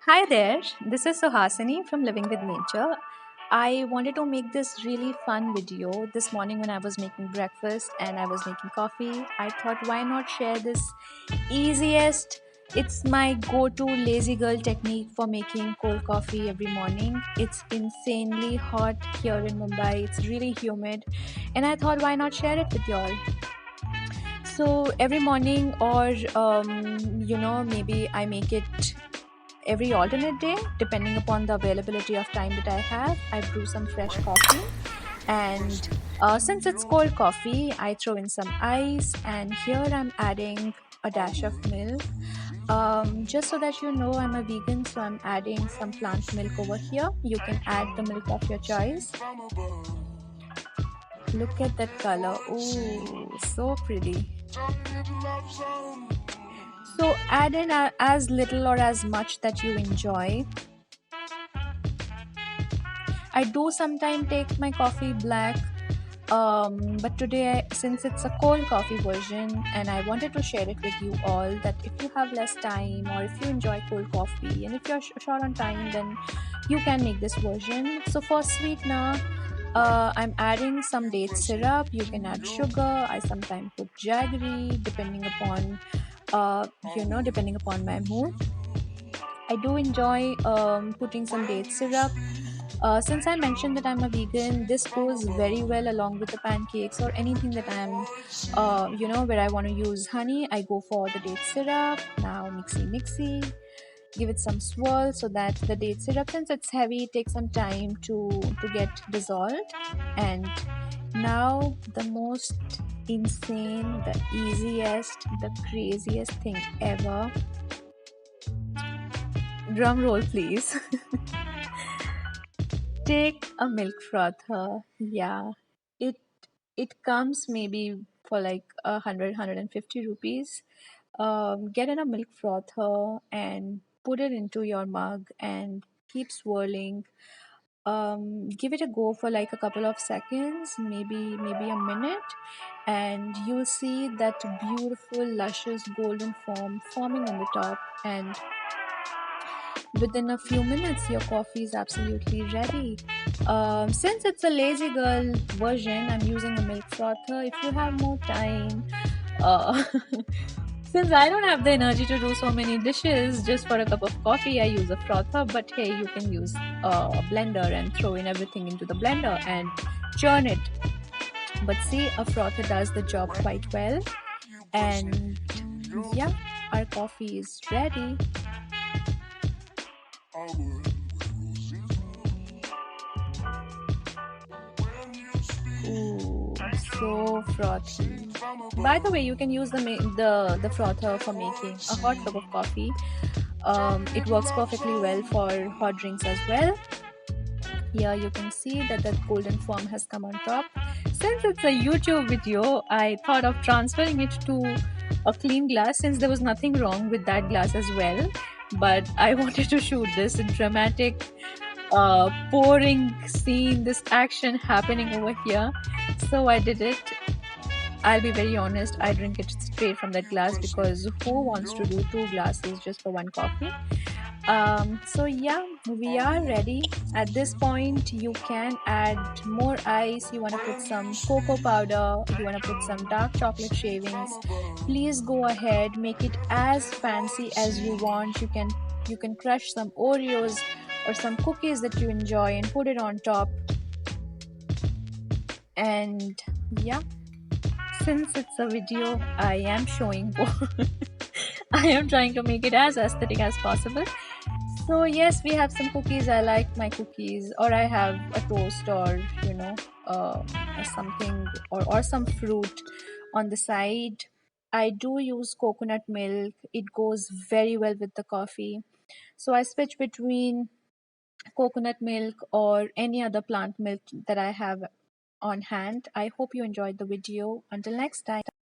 Hi there, this is Suhasini from Living with Nature. I wanted to make this really fun video this morning when I was making breakfast and I was making coffee. I thought, why not share this easiest? It's my go to lazy girl technique for making cold coffee every morning. It's insanely hot here in Mumbai, it's really humid, and I thought, why not share it with y'all? So every morning, or maybe I make it every alternate day depending upon the availability of time that I have. I brew some fresh coffee, and since it's cold coffee, I throw in some ice, and here I'm adding a dash of milk. Just so that you know, I'm a vegan, so I'm adding some plant milk over here. You can add the milk of your choice. Look at that color. Oh, so pretty. So add in as little or as much that you enjoy. I do sometimes take my coffee black, but today, since it's a cold coffee version, and I wanted to share it with you all, that if you have less time or if you enjoy cold coffee and if you're short on time, then you can make this version. So for sweetener, I'm adding some date syrup. You can add sugar. I sometimes put jaggery, depending upon my mood. I do enjoy putting some date syrup. Since I mentioned that I'm a vegan, this goes very well along with the pancakes or anything that where I want to use honey. I go for the date syrup. Now mixy, give it some swirl so that the date syrup, since it's heavy, takes some time to get dissolved. And now the most insane, the easiest, the craziest thing ever. Drum roll, please. Take a milk frother. Yeah, it it comes maybe for like 150 rupees. Get in a milk frother and put it into your mug and keep swirling. Give it a go for like a couple of seconds, maybe a minute, and you'll see that beautiful, luscious golden foam forming on the top. And within a few minutes, your coffee is absolutely ready. Since it's a lazy girl version, I'm using a milk frother. If you have more time, uh, since I don't have the energy to do so many dishes just for a cup of coffee, I use a frother. But hey, you can use a blender and throw in everything into the blender and churn it. But see, a frother does the job quite well. And yeah, our coffee is ready. Ooh, so frothy. By the way, you can use the frother for making a hot cup of coffee. It works perfectly well for hot drinks as well. Here you can see that the golden foam has come on top. Since it's a YouTube video, I thought of transferring it to a clean glass since there was nothing wrong with that glass as well. But I wanted to shoot this dramatic pouring scene, this action happening over here. So I did it. I'll be very honest, I drink it straight from that glass because who wants to do two glasses just for one coffee? So yeah, we are ready. At this point, you can add more ice. You want to put some cocoa powder. You want to put some dark chocolate shavings. Please go ahead, make it as fancy as you want. You can crush some Oreos or some cookies that you enjoy and put it on top. And yeah, since it's a video, I am showing I am trying to make it as aesthetic as possible. So yes, we have some cookies. I like my cookies, or I have a toast, or something, or some fruit on the side. I do use coconut milk. It goes very well with the coffee. So I switch between coconut milk or any other plant milk that I have on hand. I hope you enjoyed the video. Until next time.